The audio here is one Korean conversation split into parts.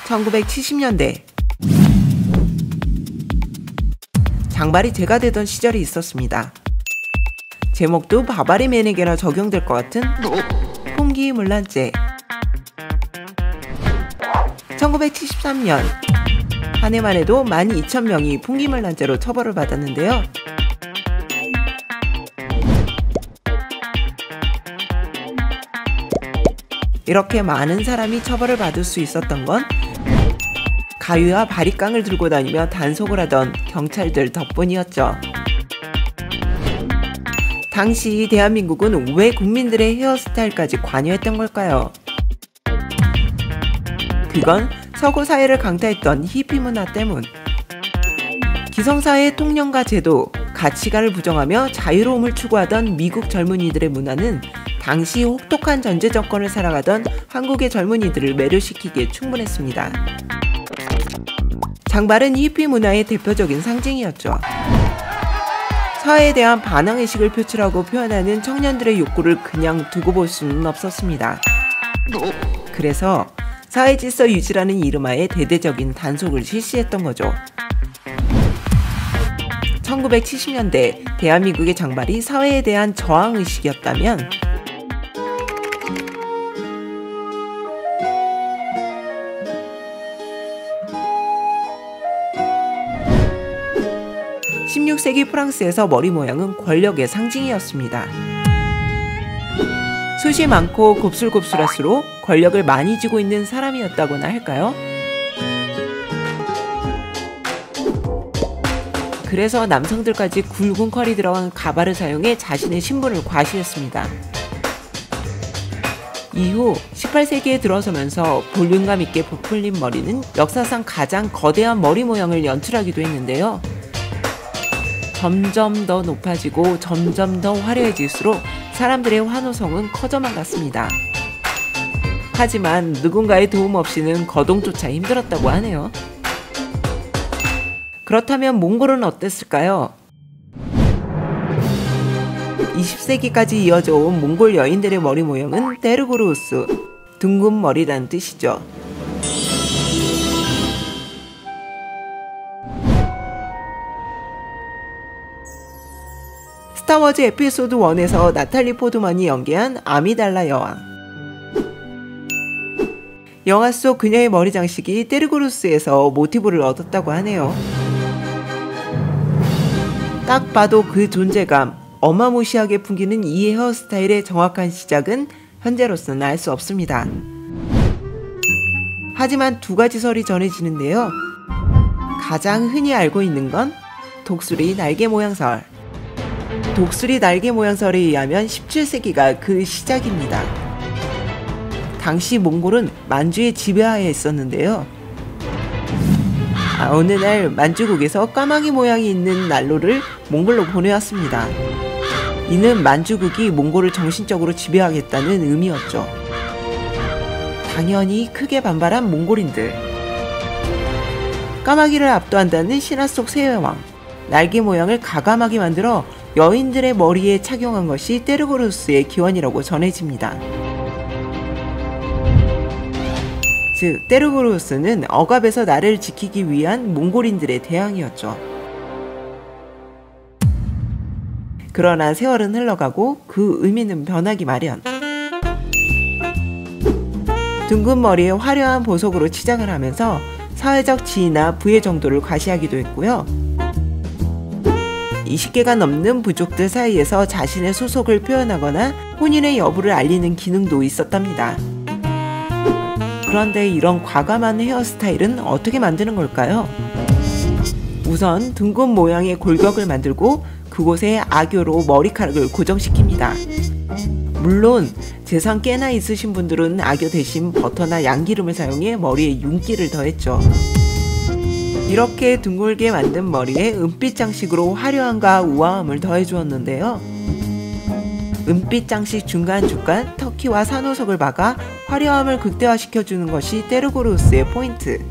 1970년대 장발이 제가 되던 시절이 있었습니다. 제목도 바바리맨에게나 적용될 것 같은 풍기물란죄. 1973년 한 해만 해도 12,000명이 풍기물란죄로 처벌을 받았는데요. 이렇게 많은 사람이 처벌을 받을 수 있었던 건 가위와 바리깡을 들고 다니며 단속을 하던 경찰들 덕분이었죠. 당시 대한민국은 왜 국민들의 헤어스타일까지 관여했던 걸까요? 그건 서구 사회를 강타했던 히피 문화 때문. 기성사회의 통념과 제도, 가치관을 부정하며 자유로움을 추구하던 미국 젊은이들의 문화는 당시 혹독한 전제 정권을 살아가던 한국의 젊은이들을 매료시키기에 충분했습니다. 장발은 히피 문화의 대표적인 상징이었죠. 사회에 대한 반항의식을 표출하고 표현하는 청년들의 욕구를 그냥 두고 볼 수는 없었습니다. 그래서 사회질서 유지라는 이름하에 대대적인 단속을 실시했던 거죠. 1970년대 대한민국의 장발이 사회에 대한 저항의식이었다면 (16세기) 프랑스에서 머리 모양은 권력의 상징이었습니다. 숱이 많고 곱슬곱슬할수록 권력을 많이 쥐고 있는 사람이었다고나 할까요? 그래서 남성들까지 굵은 컬이 들어간 가발을 사용해 자신의 신분을 과시했습니다. 이후 18세기에 들어서면서 볼륨감 있게 부풀린 머리는 역사상 가장 거대한 머리 모양을 연출하기도 했는데요. 점점 더 높아지고 점점 더 화려해질수록 사람들의 환호성은 커져만 갔습니다. 하지만 누군가의 도움 없이는 거동조차 힘들었다고 하네요. 그렇다면 몽골은 어땠을까요? 20세기까지 이어져 온 몽골 여인들의 머리 모양은 데르고르우스, 둥근 머리라는 뜻이죠. 스타워즈 에피소드 1에서 나탈리 포드만이 연기한 아미달라 여왕. 영화 속 그녀의 머리 장식이 데르고르스에서 모티브를 얻었다고 하네요. 딱 봐도 그 존재감, 어마무시하게 풍기는 이 헤어스타일의 정확한 시작은 현재로서는 알 수 없습니다. 하지만 두 가지 설이 전해지는데요. 가장 흔히 알고 있는 건 독수리 날개 모양설. 독수리 날개 모양설에 의하면 17세기가 그 시작입니다. 당시 몽골은 만주의 지배하에 있었는데요. 어느 날 만주국에서 까마귀 모양이 있는 난로를 몽골로 보내왔습니다. 이는 만주국이 몽골을 정신적으로 지배하겠다는 의미였죠. 당연히 크게 반발한 몽골인들. 까마귀를 압도한다는 신화 속 세여왕, 날개 모양을 가감하게 만들어 여인들의 머리에 착용한 것이 데르고르스의 기원이라고 전해집니다. 즉, 데르고르스는 억압에서 나를 지키기 위한 몽골인들의 대항이었죠. 그러나 세월은 흘러가고 그 의미는 변하기 마련. 둥근 머리에 화려한 보석으로 치장을 하면서 사회적 지위나 부의 정도를 과시하기도 했고요. 20개가 넘는 부족들 사이에서 자신의 소속을 표현하거나 혼인의 여부를 알리는 기능도 있었답니다. 그런데 이런 과감한 헤어스타일은 어떻게 만드는 걸까요? 우선 둥근 모양의 골격을 만들고 그곳에 악교로 머리카락을 고정시킵니다. 물론 재산 꽤나 있으신 분들은 악교 대신 버터나 양기름을 사용해 머리에 윤기를 더했죠. 이렇게 둥글게 만든 머리에 은빛 장식으로 화려함과 우아함을 더해주었는데요. 은빛 장식 중간중간 터키와 산호석을 박아 화려함을 극대화시켜주는 것이 데르고르스의 포인트.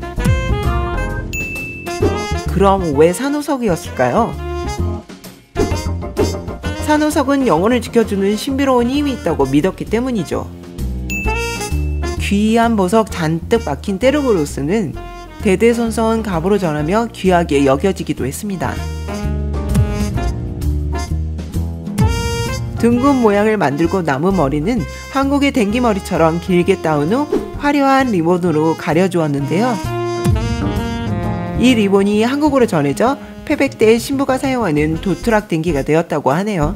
그럼 왜 산호석이었을까요? 산호석은 영혼을 지켜주는 신비로운 힘이 있다고 믿었기 때문이죠. 귀한 보석 잔뜩 박힌 떼르고로스는 대대손손 갑으로 전하며 귀하게 여겨지기도 했습니다. 둥근 모양을 만들고 남은 머리는 한국의 댕기머리처럼 길게 따은 후 화려한 리본으로 가려주었는데요. 이 리본이 한국으로 전해져 패백 때 신부가 사용하는 도트락 댕기가 되었다고 하네요.